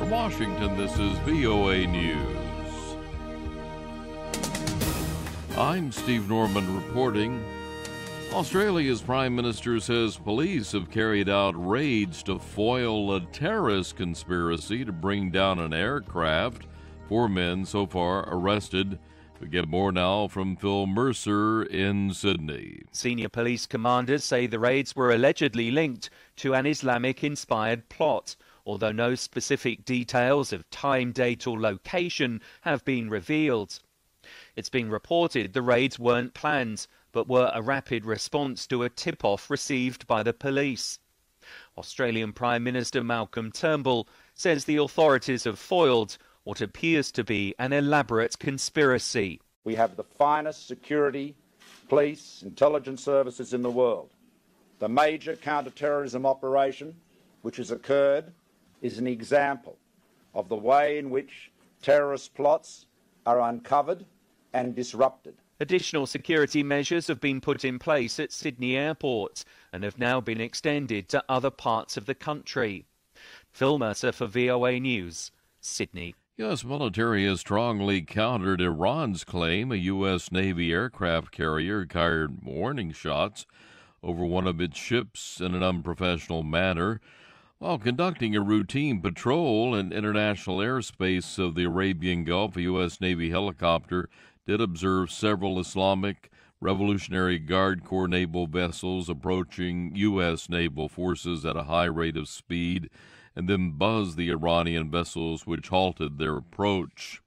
From Washington, this is VOA News. I'm Steve Norman reporting. Australia's Prime Minister says police have carried out raids to foil a terrorist conspiracy to bring down an aircraft. 4 men so far arrested. We get more now from Phil Mercer in Sydney. Senior police commanders say the raids were allegedly linked to an Islamic-inspired plot, although no specific details of time, date or location have been revealed. It's been reported the raids weren't planned, but were a rapid response to a tip-off received by the police. Australian Prime Minister Malcolm Turnbull says the authorities have foiled what appears to be an elaborate conspiracy. We have the finest security, police, intelligence services in the world. The major counterterrorism operation which has occurred is an example of the way in which terrorist plots are uncovered and disrupted. Additional security measures have been put in place at Sydney Airport and have now been extended to other parts of the country. Phil Mercer for VOA News, Sydney. U.S. military has strongly countered Iran's claim a U.S. Navy aircraft carrier fired warning shots over one of its ships in an unprofessional manner while conducting a routine patrol in international airspace of the Arabian Gulf. A U.S. Navy helicopter did observe several Islamic Revolutionary Guard Corps naval vessels approaching U.S. naval forces at a high rate of speed and then buzzed the Iranian vessels, which halted their approach.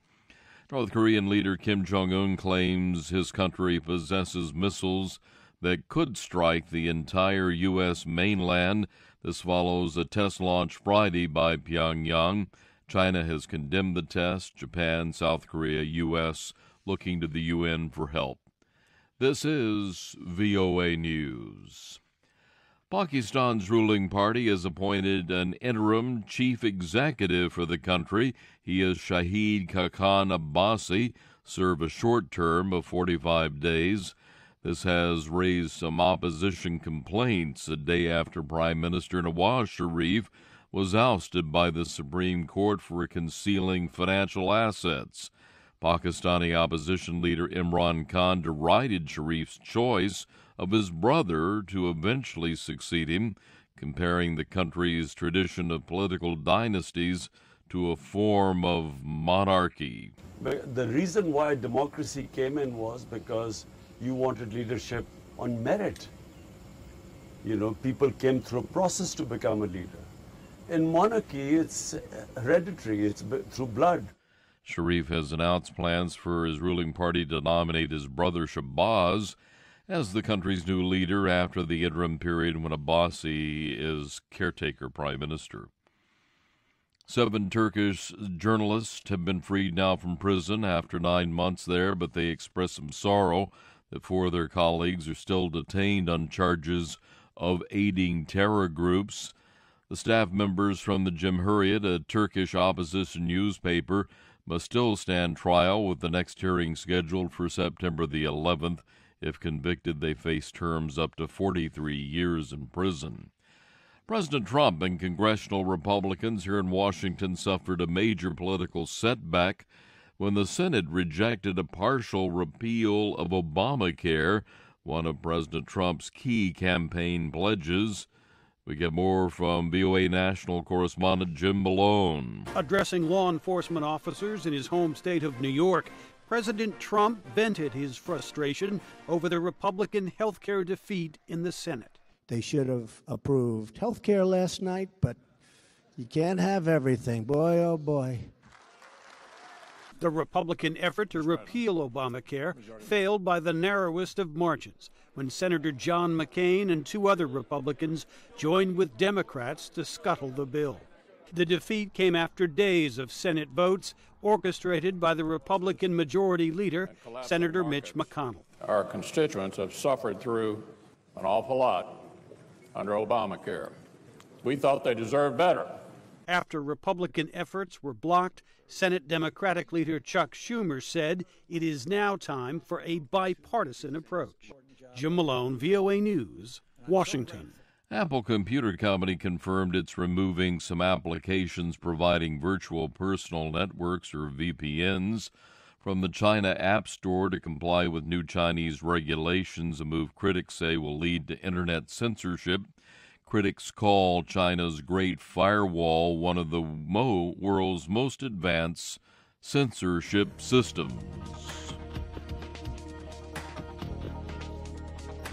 North Korean leader Kim Jong-un claims his country possesses missiles that could strike the entire U.S. mainland. This follows a test launch Friday by Pyongyang. China has condemned the test. Japan, South Korea, U.S. looking to the UN for help. This is VOA News. Pakistan's ruling party has appointed an interim chief executive for the country. He is Shahid Khaqan Abbasi, serve a short term of 45 days. This has raised some opposition complaints a day after Prime Minister Nawaz Sharif was ousted by the Supreme Court for concealing financial assets. Pakistani opposition leader Imran Khan derided Sharif's choice of his brother to eventually succeed him, comparing the country's tradition of political dynasties to a form of monarchy. The reason why democracy came in was because you wanted leadership on merit. You know, people came through a process to become a leader. In monarchy, it's hereditary, it's through blood. Sharif has announced plans for his ruling party to nominate his brother Shahbaz as the country's new leader after the interim period when Abbasi is caretaker-Prime Minister. 7 Turkish journalists have been freed now from prison after 9 months there, but they express some sorrow that 4 of their colleagues are still detained on charges of aiding terror groups. The staff members from the Cumhuriyet, a Turkish opposition newspaper, must still stand trial with the next hearing scheduled for September the 11th. If convicted, they face terms up to 43 years in prison. President Trump and congressional Republicans here in Washington suffered a major political setback when the Senate rejected a partial repeal of Obamacare, one of President Trump's key campaign pledges. We get more from VOA national correspondent Jim Malone. Addressing law enforcement officers in his home state of New York, President Trump vented his frustration over the Republican health care defeat in the Senate. They should have approved health care last night, but you can't have everything. Boy, oh boy. The Republican effort to repeal Obamacare failed by the narrowest of margins when Senator John McCain and 2 other Republicans joined with Democrats to scuttle the bill. The defeat came after days of Senate votes orchestrated by the Republican Majority Leader, Senator Mitch McConnell. Our constituents have suffered through an awful lot under Obamacare. We thought they deserved better. After Republican efforts were blocked, Senate Democratic leader Chuck Schumer said it is now time for a bipartisan approach. Jim Malone, VOA News, Washington. Apple Computer Company confirmed it's removing some applications providing virtual personal networks, or VPNs, from the China App Store to comply with new Chinese regulations, a move critics say will lead to internet censorship. Critics call China's Great Firewall one of the world's most advanced censorship systems.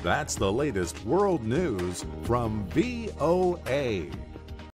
That's the latest world news from VOA.